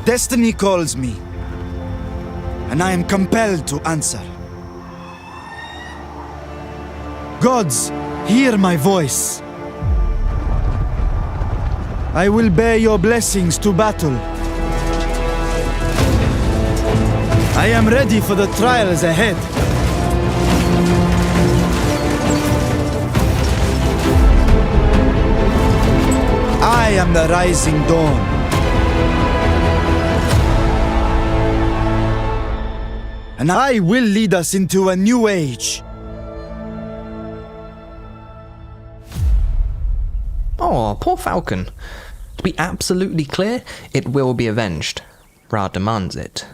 Destiny calls me, and I am compelled to answer. Gods, hear my voice. I will bear your blessings to battle. I am ready for the trials ahead. I am the rising dawn. And I will lead us into a new age. Oh, poor Falcon. To be absolutely clear, it will be avenged. Ra demands it.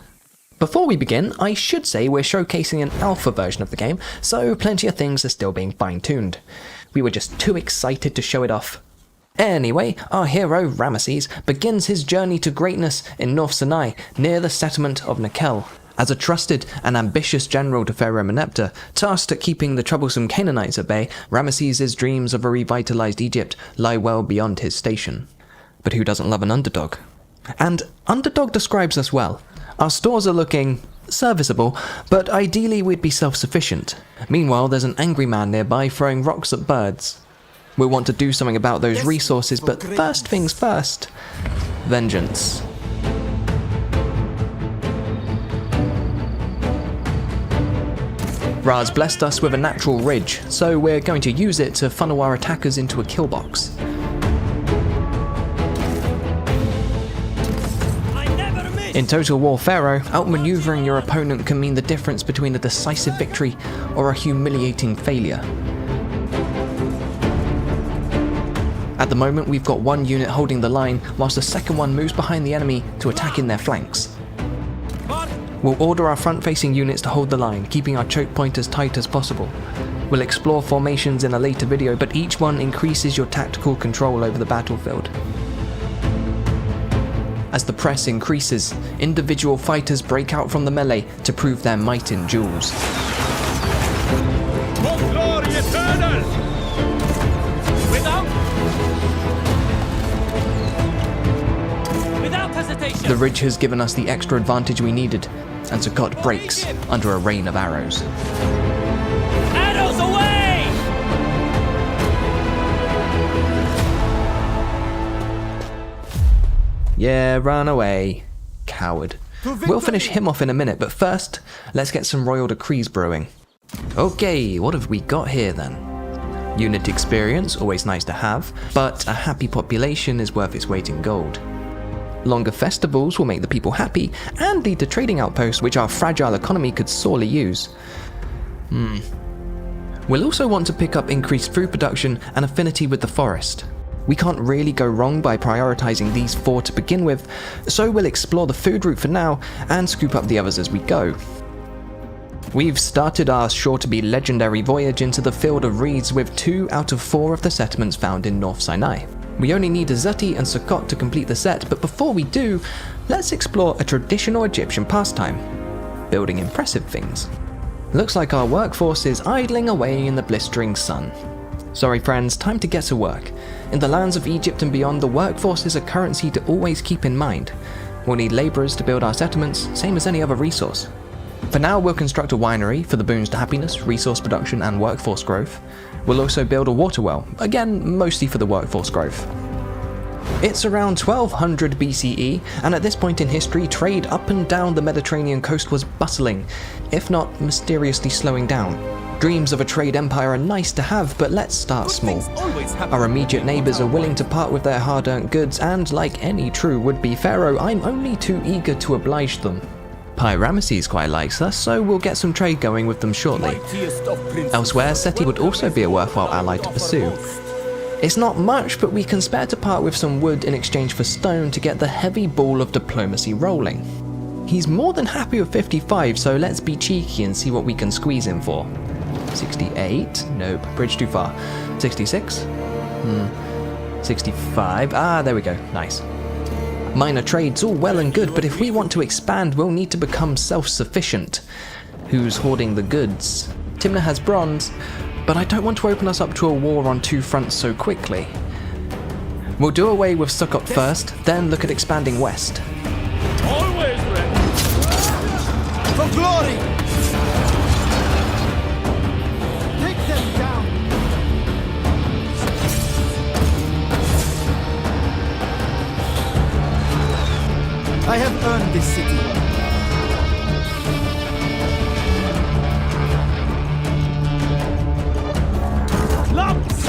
Before we begin, I should say we're showcasing an alpha version of the game, so plenty of things are still being fine-tuned. We were just too excited to show it off. Anyway, our hero, Ramesses, begins his journey to greatness in North Sinai, near the settlement of Nekel. As a trusted and ambitious general to Pharaoh Meneptah, tasked at keeping the troublesome Canaanites at bay, Ramesses' dreams of a revitalized Egypt lie well beyond his station. But who doesn't love an underdog? And underdog describes us well. Our stores are looking serviceable, but ideally we'd be self-sufficient. Meanwhile, there's an angry man nearby throwing rocks at birds. We'll want to do something about those resources, but first things first. Vengeance. Ra's blessed us with a natural ridge, so we're going to use it to funnel our attackers into a kill box. In Total War Pharaoh, outmaneuvering your opponent can mean the difference between a decisive victory or a humiliating failure. At the moment, we've got one unit holding the line, whilst the second one moves behind the enemy to attack in their flanks. We'll order our front-facing units to hold the line, keeping our choke point as tight as possible. We'll explore formations in a later video, but each one increases your tactical control over the battlefield. As the press increases, individual fighters break out from the melee to prove their might in duels. The ridge has given us the extra advantage we needed, and Sukkot breaks under a rain of arrows. Arrows away! Yeah, run away, coward. We'll finish him off in a minute, but first, let's get some royal decrees brewing. Okay, what have we got here then? Unit experience, always nice to have, but a happy population is worth its weight in gold. Longer festivals will make the people happy and lead to trading outposts, which our fragile economy could sorely use. We'll also want to pick up increased food production and affinity with the forest. We can't really go wrong by prioritizing these four to begin with, so we'll explore the food route for now and scoop up the others as we go. We've started our sure-to-be legendary voyage into the field of reeds with 2 out of 4 of the settlements found in North Sinai. We only need Azuti and Sukkot to complete the set, but before we do, let's explore a traditional Egyptian pastime: building impressive things. Looks like our workforce is idling away in the blistering sun. Sorry friends, time to get to work. In the lands of Egypt and beyond, the workforce is a currency to always keep in mind. We'll need labourers to build our settlements, same as any other resource. For now, we'll construct a winery for the boons to happiness, resource production and workforce growth. We'll also build a water well, again mostly for the workforce growth. It's around 1200 BCE, and at this point in history, trade up and down the Mediterranean coast was bustling, if not mysteriously slowing down. Dreams of a trade empire are nice to have, but let's start small. Our immediate neighbours are willing to part with their hard-earned goods, and like any true would-be pharaoh, I'm only too eager to oblige them. Ramesses quite likes us, so we'll get some trade going with them shortly. Elsewhere, Seti would also be a worthwhile ally to pursue. It's not much, but we can spare to part with some wood in exchange for stone to get the heavy ball of diplomacy rolling. He's more than happy with 55, so let's be cheeky and see what we can squeeze him for. 68? Nope, bridge too far. 66? 65? Ah, there we go, nice. Minor trades all well and good, but if we want to expand, we'll need to become self-sufficient. Who's hoarding the goods? Timna has bronze, but I don't want to open us up to a war on 2 fronts so quickly. We'll do away with Sukkot first, then look at expanding west. For glory! Take them down! I have earned this city. Lumps!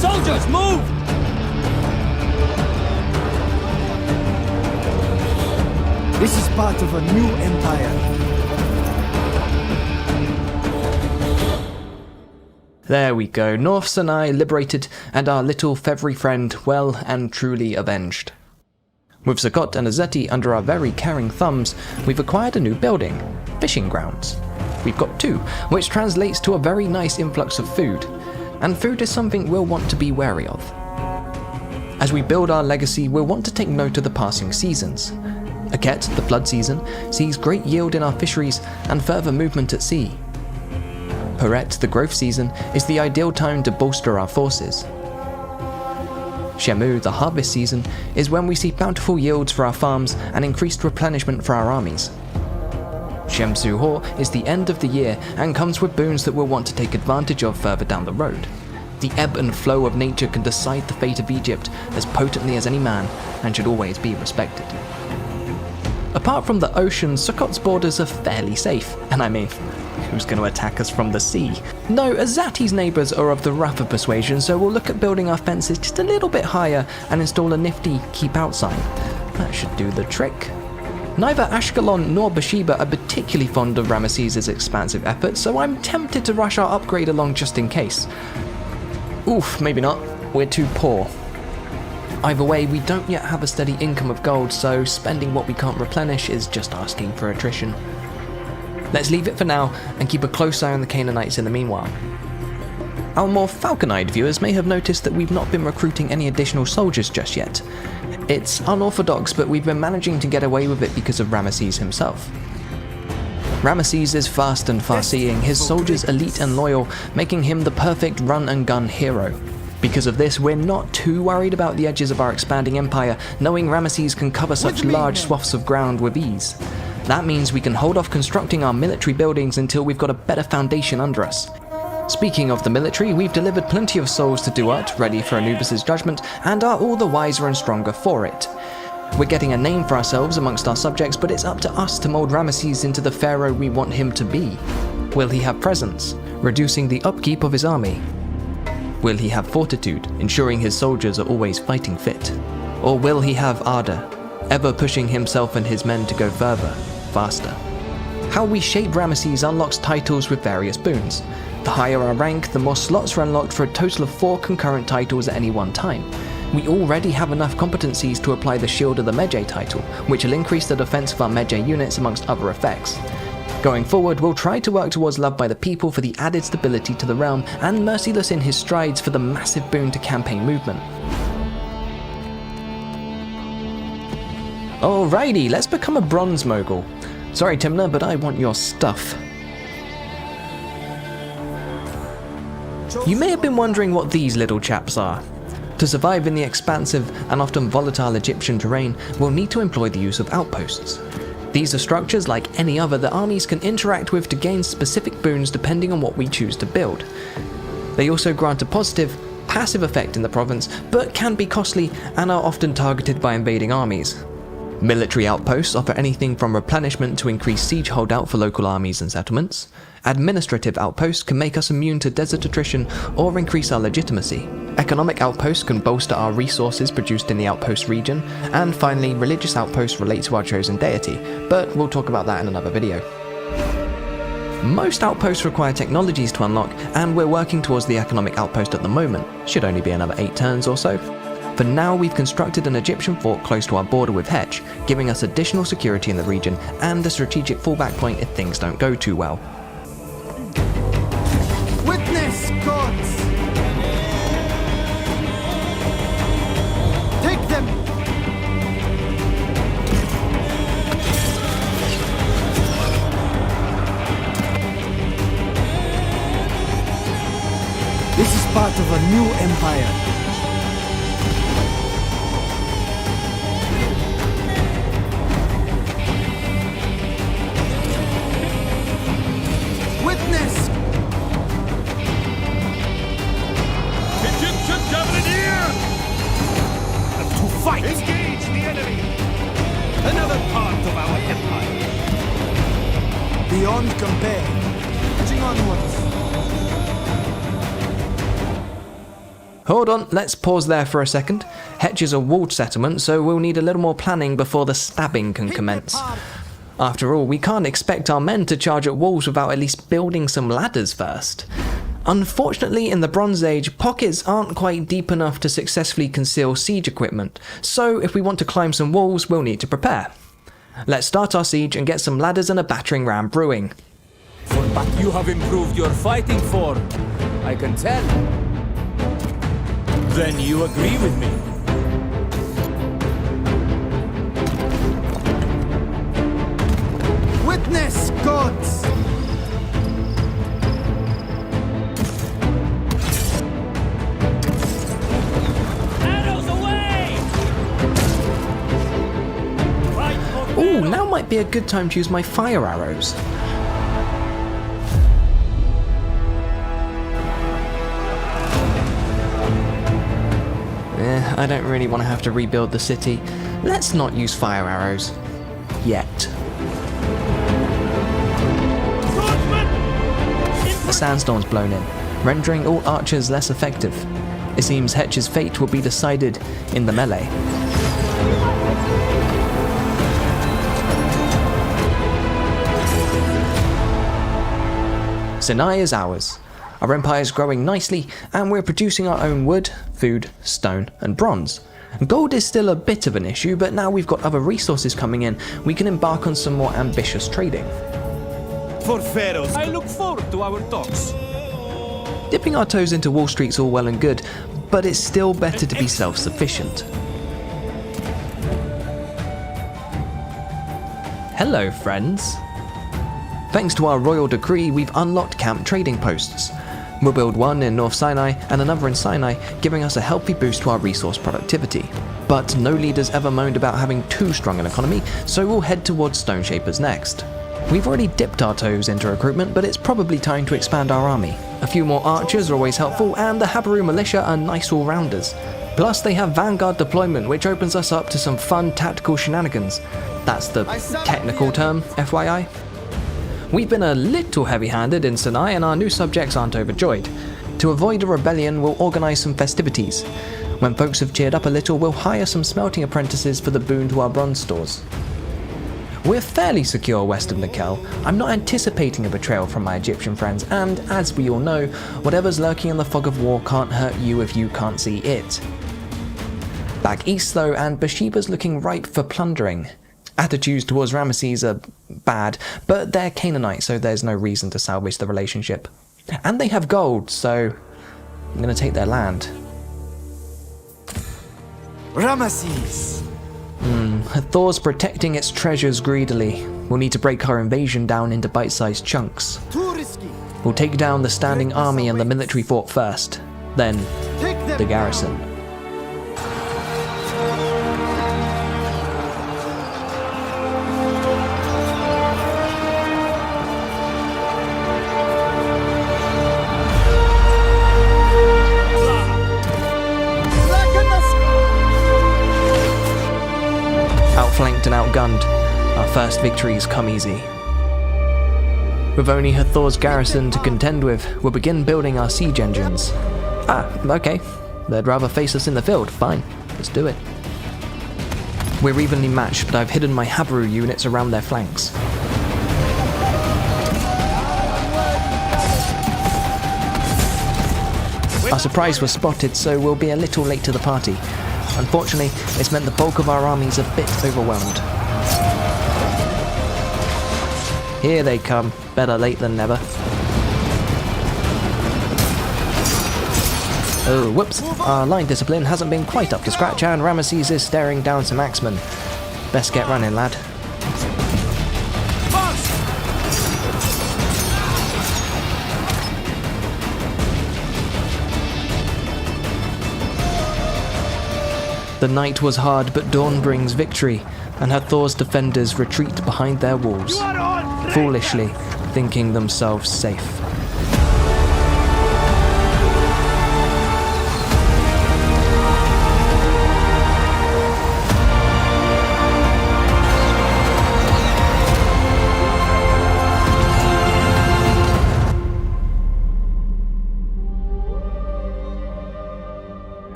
Soldiers, move! This is part of a new empire. There we go, North Sinai liberated and our little feathery friend well and truly avenged. With Sukkot and Azeti under our very caring thumbs, we've acquired a new building, fishing grounds. We've got two, which translates to a very nice influx of food, and food is something we'll want to be wary of. As we build our legacy, we'll want to take note of the passing seasons. Aket, the flood season, sees great yield in our fisheries and further movement at sea. Peret, the growth season, is the ideal time to bolster our forces. Shemu, the harvest season, is when we see bountiful yields for our farms and increased replenishment for our armies. Shemsuhor is the end of the year and comes with boons that we'll want to take advantage of further down the road. The ebb and flow of nature can decide the fate of Egypt as potently as any man and should always be respected. Apart from the ocean, Sukkot's borders are fairly safe, and I mean, who's going to attack us from the sea? No, Azati's neighbours are of the rougher persuasion, so we'll look at building our fences just a little bit higher and install a nifty keep out sign. That should do the trick. Neither Ashkelon nor Beersheba are particularly fond of Ramesses' expansive efforts, so I'm tempted to rush our upgrade along just in case. Oof, maybe not. We're too poor. Either way, we don't yet have a steady income of gold, so spending what we can't replenish is just asking for attrition. Let's leave it for now and keep a close eye on the Canaanites in the meanwhile. Our more falcon-eyed viewers may have noticed that we've not been recruiting any additional soldiers just yet. It's unorthodox, but we've been managing to get away with it because of Ramesses himself. Ramesses is fast and far-seeing, his soldiers elite and loyal, making him the perfect run-and-gun hero. Because of this, we're not too worried about the edges of our expanding empire, knowing Ramesses can cover such large swaths of ground with ease. That means we can hold off constructing our military buildings until we've got a better foundation under us. Speaking of the military, we've delivered plenty of souls to Duat, ready for Anubis' judgment, and are all the wiser and stronger for it. We're getting a name for ourselves amongst our subjects, but it's up to us to mold Ramesses into the pharaoh we want him to be. Will he have presence, reducing the upkeep of his army? Will he have fortitude, ensuring his soldiers are always fighting fit? Or will he have ardor, ever pushing himself and his men to go further, faster? How we shape Ramesses unlocks titles with various boons. The higher our rank, the more slots are unlocked for a total of 4 concurrent titles at any one time. We already have enough competencies to apply the Shield of the Medjay title, which will increase the defense of our Medjay units amongst other effects. Going forward, we'll try to work towards love by the people for the added stability to the realm, and Merciless in his strides for the massive boon to campaign movement. Alrighty, let's become a bronze mogul. Sorry Timna, but I want your stuff. You may have been wondering what these little chaps are. To survive in the expansive and often volatile Egyptian terrain, we'll need to employ the use of outposts. These are structures like any other that armies can interact with to gain specific boons depending on what we choose to build. They also grant a positive, passive effect in the province, but can be costly and are often targeted by invading armies. Military outposts offer anything from replenishment to increased siege holdout for local armies and settlements. Administrative outposts can make us immune to desert attrition or increase our legitimacy. Economic outposts can bolster our resources produced in the outpost region. And finally, religious outposts relate to our chosen deity, but we'll talk about that in another video. Most outposts require technologies to unlock, and we're working towards the economic outpost at the moment. Should only be another 8 turns or so. For now, we've constructed an Egyptian fort close to our border with Hech, giving us additional security in the region and a strategic fallback point if things don't go too well. Witness, gods! Take them! This is part of a new empire. beyond compare. Marching onwards. Hold on, let's pause there for a second. Hetch is a walled settlement, so we'll need a little more planning before the stabbing can commence. After all, we can't expect our men to charge at walls without at least building some ladders first. Unfortunately, in the Bronze Age, pockets aren't quite deep enough to successfully conceal siege equipment, so if we want to climb some walls, we'll need to prepare. Let's start our siege and get some ladders and a battering ram brewing. But you have improved your fighting form, I can tell. Then you agree with me. Witness, gods! Arrows away! Ooh, now might be a good time to use my fire arrows. I don't really want to have to rebuild the city. Let's not use fire arrows. Yet. A sandstorm's blown in, rendering all archers less effective. It seems Hetch's fate will be decided in the melee. Sinai is ours. Our empire is growing nicely, and we're producing our own wood, food, stone, and bronze. Gold is still a bit of an issue, but now we've got other resources coming in, we can embark on some more ambitious trading. For pharaohs, I look forward to our talks. Dipping our toes into Wall Street's all well and good, but it's still better to be self-sufficient. Hello, friends. Thanks to our royal decree, we've unlocked camp trading posts. We'll build one in North Sinai and another in Sinai, giving us a healthy boost to our resource productivity. But no leaders ever moaned about having too strong an economy, so we'll head towards Stone Shapers next. We've already dipped our toes into recruitment, but it's probably time to expand our army. A few more archers are always helpful, and the Habaru militia are nice all-rounders. Plus they have Vanguard deployment, which opens us up to some fun tactical shenanigans. That's the technical term, FYI. We've been a little heavy-handed in Sinai, and our new subjects aren't overjoyed. To avoid a rebellion, we'll organise some festivities. When folks have cheered up a little, we'll hire some smelting apprentices for the boon to our bronze stores. We're fairly secure west of Nikel. I'm not anticipating a betrayal from my Egyptian friends, and as we all know, whatever's lurking in the fog of war can't hurt you if you can't see it. Back east though, and Bathsheba's looking ripe for plundering. Attitudes towards Ramesses are bad, but they're Canaanite, so there's no reason to salvage the relationship. And they have gold, so I'm gonna take their land. Ramesses! Thor's protecting its treasures greedily. We'll need to break our invasion down into bite-sized chunks. Too risky! We'll take down the standing army and the military fort first, then Take them the garrison. Outflanked and outgunned, our first victories come easy. With only Hathor's garrison to contend with, we'll begin building our siege engines. Okay. They'd rather face us in the field. Fine, let's do it. We're evenly matched, but I've hidden my Habaru units around their flanks. Our surprise was spotted, so we'll be a little late to the party. Unfortunately, it's meant the bulk of our army's a bit overwhelmed. Here they come, better late than never. Oh, whoops, our line discipline hasn't been quite up to scratch, and Ramesses is staring down some axemen. Best get running, lad. The night was hard, but dawn brings victory, and Hathor's defenders retreat behind their walls, foolishly thinking themselves safe.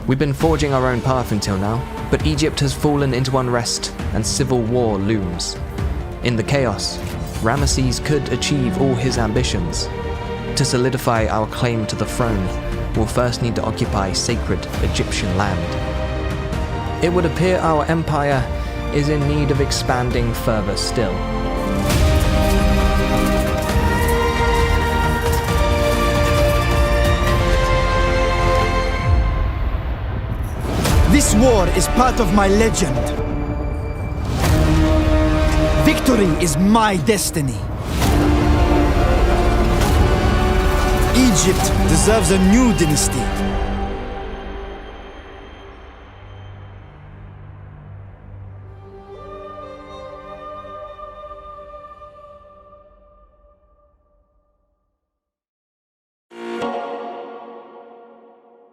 We've been forging our own path until now, but Egypt has fallen into unrest and civil war looms. In the chaos, Ramesses could achieve all his ambitions. To solidify our claim to the throne, we'll first need to occupy sacred Egyptian land. It would appear our empire is in need of expanding further still. This war is part of my legend. Victory is my destiny. Egypt deserves a new dynasty.